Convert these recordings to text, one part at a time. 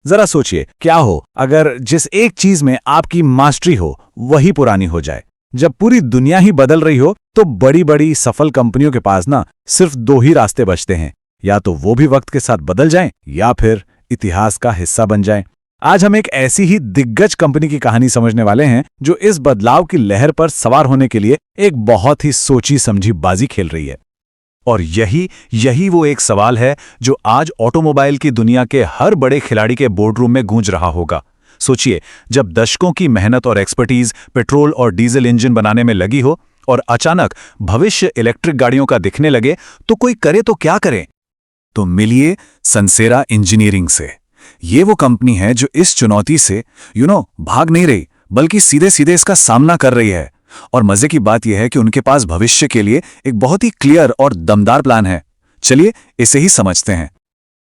जरा सोचिए क्या हो अगर जिस एक चीज में आपकी मास्टरी हो वही पुरानी हो जाए। जब पूरी दुनिया ही बदल रही हो तो बड़ी बड़ी सफल कंपनियों के पास ना सिर्फ दो ही रास्ते बचते हैं, या तो वो भी वक्त के साथ बदल जाएं या फिर इतिहास का हिस्सा बन जाएं। आज हम एक ऐसी ही दिग्गज कंपनी की कहानी समझने वाले हैं जो इस बदलाव की लहर पर सवार होने के लिए एक बहुत ही सोची समझी बाजी खेल रही है। और यही वो एक सवाल है जो आज ऑटोमोबाइल की दुनिया के हर बड़े खिलाड़ी के बोर्डरूम में गूंज रहा होगा। सोचिए, जब दशकों की मेहनत और एक्सपर्टीज पेट्रोल और डीजल इंजन बनाने में लगी हो और अचानक भविष्य इलेक्ट्रिक गाड़ियों का दिखने लगे तो कोई करे तो क्या करे। तो मिलिए सनसेरा इंजीनियरिंग से। ये वो कंपनी है जो इस चुनौती से भाग नहीं रही, बल्कि सीधे सीधे इसका सामना कर रही है। और मजे की बात यह है कि उनके पास भविष्य के लिए एक बहुत ही क्लियर और दमदार प्लान है। चलिए इसे ही समझते हैं।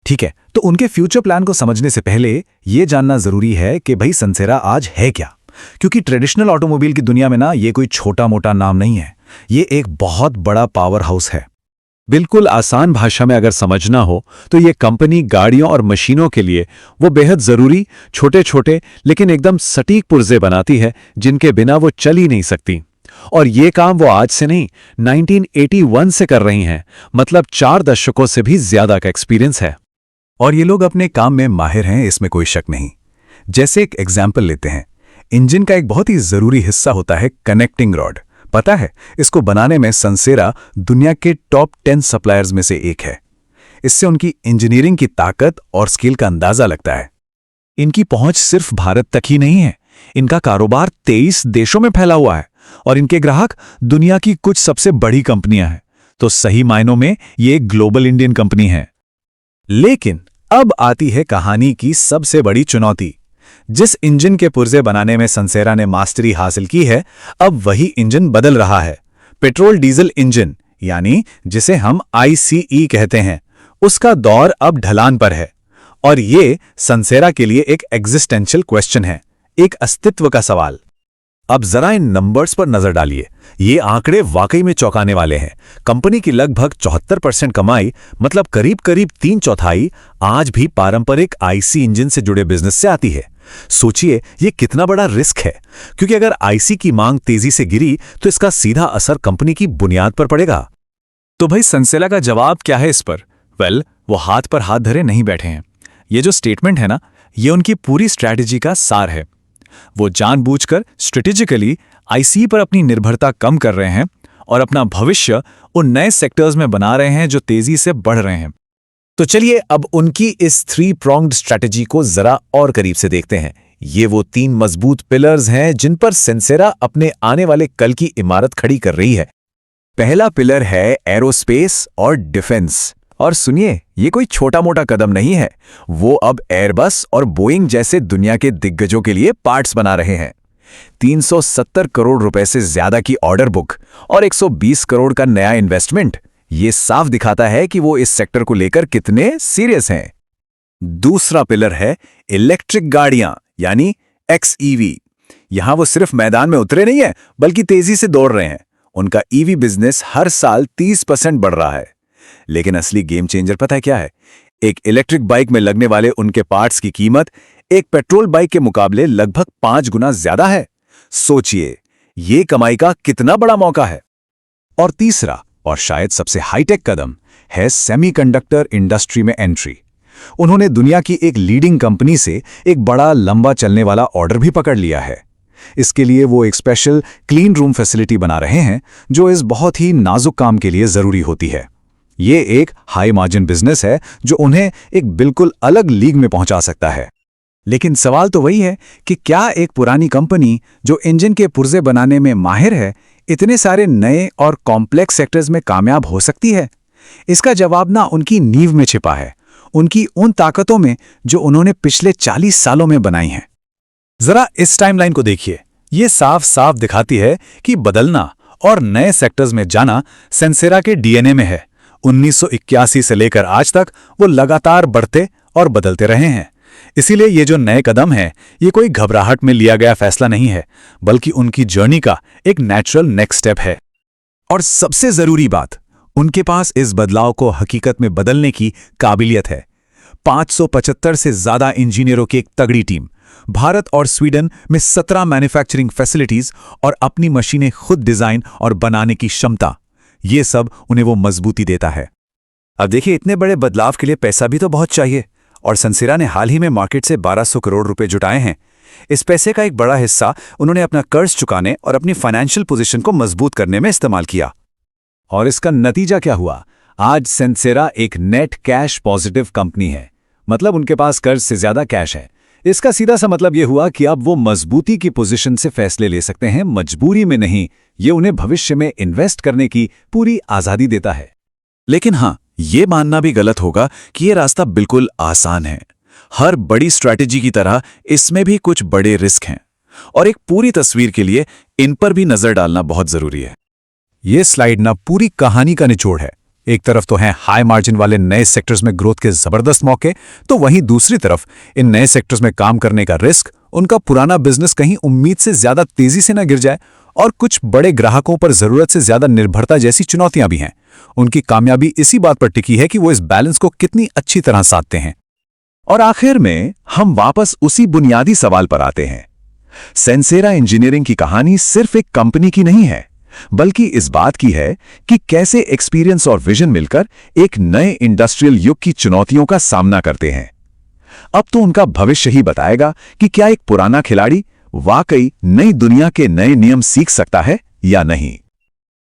ठीक है, तो उनके फ्यूचर प्लान को समझने से पहले यह जानना जरूरी है कि भाई सनसेरा आज है क्या। क्योंकि ट्रेडिशनल ऑटोमोबाइल की दुनिया में ना ये कोई छोटा मोटा नाम नहीं है, ये एक बहुत बड़ा पावर हाउस है। बिल्कुल आसान भाषा में अगर समझना हो तो ये कंपनी गाड़ियों और मशीनों के लिए वो बेहद जरूरी छोटे छोटे लेकिन एकदम सटीक पुर्जे बनाती है जिनके बिना वो चल ही नहीं सकती। और ये काम वो आज से नहीं 1981 से कर रही हैं, मतलब 4 दशकों से भी ज्यादा का एक्सपीरियंस है। और ये लोग अपने काम में माहिर हैं, इसमें कोई शक नहीं। जैसे एक एग्जाम्पल लेते हैं, इंजन का एक बहुत ही जरूरी हिस्सा होता है कनेक्टिंग रॉड। पता है, इसको बनाने में सनसेरा दुनिया के टॉप 10 सप्लायर्स में से एक है। इससे उनकी इंजीनियरिंग की ताकत और स्किल का अंदाजा लगता है। इनकी पहुंच सिर्फ भारत तक ही नहीं है, इनका कारोबार 23 देशों में फैला हुआ है और इनके ग्राहक दुनिया की कुछ सबसे बड़ी कंपनियां हैं। तो सही मायनों में ये एक ग्लोबल इंडियन कंपनी है। लेकिन अब आती है कहानी की सबसे बड़ी चुनौती। जिस इंजन के पुर्जे बनाने में सनसेरा ने मास्टरी हासिल की है, अब वही इंजन बदल रहा है। पेट्रोल डीजल इंजन, यानी जिसे हम ICE कहते हैं, उसका दौर अब ढलान पर है। और ये सनसेरा के लिए एक एग्जिस्टेंशियल क्वेश्चन है, एक अस्तित्व का सवाल। अब जरा इन नंबर्स पर नजर डालिए। ये आंकड़े वाकई में चौंकाने वाले हैं। कंपनी की लगभग 74% कमाई, मतलब करीब करीब 3/4, आज भी पारंपरिक IC इंजन से जुड़े बिजनेस से आती है। सोचिए ये कितना बड़ा रिस्क है, क्योंकि अगर IC की मांग तेजी से गिरी तो इसका सीधा असर कंपनी की बुनियाद पर पड़ेगा। तो भाई सनसेरा का जवाब क्या है इस पर? वो हाथ पर हाथ धरे नहीं बैठे हैं। ये जो स्टेटमेंट है ना, ये उनकी पूरी स्ट्रैटेजी का सार है। वो जानबूझकर स्ट्रेटेजिकली IC पर अपनी निर्भरता कम कर रहे हैं और अपना भविष्य उन नए सेक्टर्स में बना रहे हैं जो तेजी से बढ़ रहे हैं। तो चलिए अब उनकी इस 3-pronged स्ट्रैटेजी को जरा और करीब से देखते हैं। ये वो 3 मजबूत पिलर्स हैं जिन पर सनसेरा अपने आने वाले कल की इमारत खड़ी कर रही है। पहला पिलर है एरोस्पेस और डिफेंस। और सुनिए, ये कोई छोटा मोटा कदम नहीं है। वो अब एयरबस और बोइंग जैसे दुनिया के दिग्गजों के लिए पार्ट्स बना रहे हैं। 370 करोड़ रुपए से ज्यादा की ऑर्डर बुक और 120 करोड़ का नया इन्वेस्टमेंट, ये साफ दिखाता है कि वो इस सेक्टर को लेकर कितने सीरियस हैं। दूसरा पिलर है इलेक्ट्रिक गाड़ियां, यानी XEV। यहां वो सिर्फ मैदान में उतरे नहीं है, बल्कि तेजी से दौड़ रहे हैं। उनका EV बिजनेस हर साल 30% बढ़ रहा है। लेकिन असली गेम चेंजर पता है क्या है? एक इलेक्ट्रिक बाइक में लगने वाले उनके पार्ट्स की कीमत एक पेट्रोल बाइक के मुकाबले लगभग 5 गुना ज्यादा है। सोचिए, ये कमाई का कितना बड़ा मौका है। और तीसरा और शायद सबसे हाईटेक कदम है सेमीकंडक्टर इंडस्ट्री में एंट्री। उन्होंने दुनिया की एक लीडिंग कंपनी से एक बड़ा लंबा चलने वाला ऑर्डर भी पकड़ लिया है। इसके लिए वो एक स्पेशल क्लीन रूम फैसिलिटी बना रहे हैं जो इस बहुत ही नाजुक काम के लिए जरूरी होती है। ये एक हाई मार्जिन बिजनेस है जो उन्हें एक बिल्कुल अलग लीग में पहुंचा सकता है। लेकिन सवाल तो वही है कि क्या एक पुरानी कंपनी जो इंजन के पुर्जे बनाने में माहिर है, इतने सारे नए और कॉम्प्लेक्स सेक्टर्स में कामयाब हो सकती है? इसका जवाब ना उनकी नींव में छिपा है, उनकी उन ताकतों में जो उन्होंने पिछले 40 सालों में बनाई हैं। जरा इस टाइमलाइन को देखिए। ये साफ साफ दिखाती है कि बदलना और नए सेक्टर्स में जाना सनसेरा के DNA में है। 1981 से लेकर आज तक वो लगातार बढ़ते और बदलते रहे हैं। इसीलिए ये जो नए कदम है, ये कोई घबराहट में लिया गया फैसला नहीं है, बल्कि उनकी जर्नी का एक नेचुरल नेक्स्ट स्टेप है। और सबसे जरूरी बात, उनके पास इस बदलाव को हकीकत में बदलने की काबिलियत है। 575 से ज्यादा इंजीनियरों की एक तगड़ी टीम, भारत और स्वीडन में 17 मैन्युफैक्चरिंग फैसिलिटीज और अपनी मशीनें खुद डिजाइन और बनाने की क्षमता, ये सब उन्हें वो मजबूती देता है। अब देखिए, इतने बड़े बदलाव के लिए पैसा भी तो बहुत चाहिए, और सनसेरा ने हाल ही में मार्केट से 1200 करोड़ रुपए जुटाए हैं। इस पैसे का एक बड़ा हिस्सा उन्होंने अपना कर्ज चुकाने और अपनी फाइनेंशियल पोजीशन को मजबूत करने में इस्तेमाल किया। और इसका नतीजा क्या हुआ? आज सेंसेरा एक नेट कैश पॉजिटिव कंपनी है, मतलब उनके पास कर्ज से ज्यादा कैश है। इसका सीधा सा मतलब यह हुआ कि अब वो मजबूती की पोजीशन से फैसले ले सकते हैं, मजबूरी में नहीं। ये उन्हें भविष्य में इन्वेस्ट करने की पूरी आजादी देता है। लेकिन हां, ये मानना भी गलत होगा कि ये रास्ता बिल्कुल आसान है। हर बड़ी स्ट्रैटेजी की तरह इसमें भी कुछ बड़े रिस्क हैं, और एक पूरी तस्वीर के लिए इन पर भी नजर डालना बहुत जरूरी है। ये स्लाइड ना पूरी कहानी का निचोड़ है। एक तरफ तो हैं हाई मार्जिन वाले नए सेक्टर्स में ग्रोथ के जबरदस्त मौके, तो वहीं दूसरी तरफ इन नए सेक्टर्स में काम करने का रिस्क, उनका पुराना बिजनेस कहीं उम्मीद से ज्यादा तेजी से ना गिर जाए, और कुछ बड़े ग्राहकों पर जरूरत से ज्यादा निर्भरता जैसी चुनौतियां भी हैं। उनकी कामयाबी इसी बात पर टिकी है कि वो इस बैलेंस को कितनी अच्छी तरह साधते हैं। और आखिर में हम वापस उसी बुनियादी सवाल पर आते हैं। सेंसेरा इंजीनियरिंग की कहानी सिर्फ एक कंपनी की नहीं है, बल्कि इस बात की है कि कैसे एक्सपीरियंस और विजन मिलकर एक नए इंडस्ट्रियल युग की चुनौतियों का सामना करते हैं। अब तो उनका भविष्य ही बताएगा कि क्या एक पुराना खिलाड़ी वाकई नई दुनिया के नए नियम सीख सकता है या नहीं।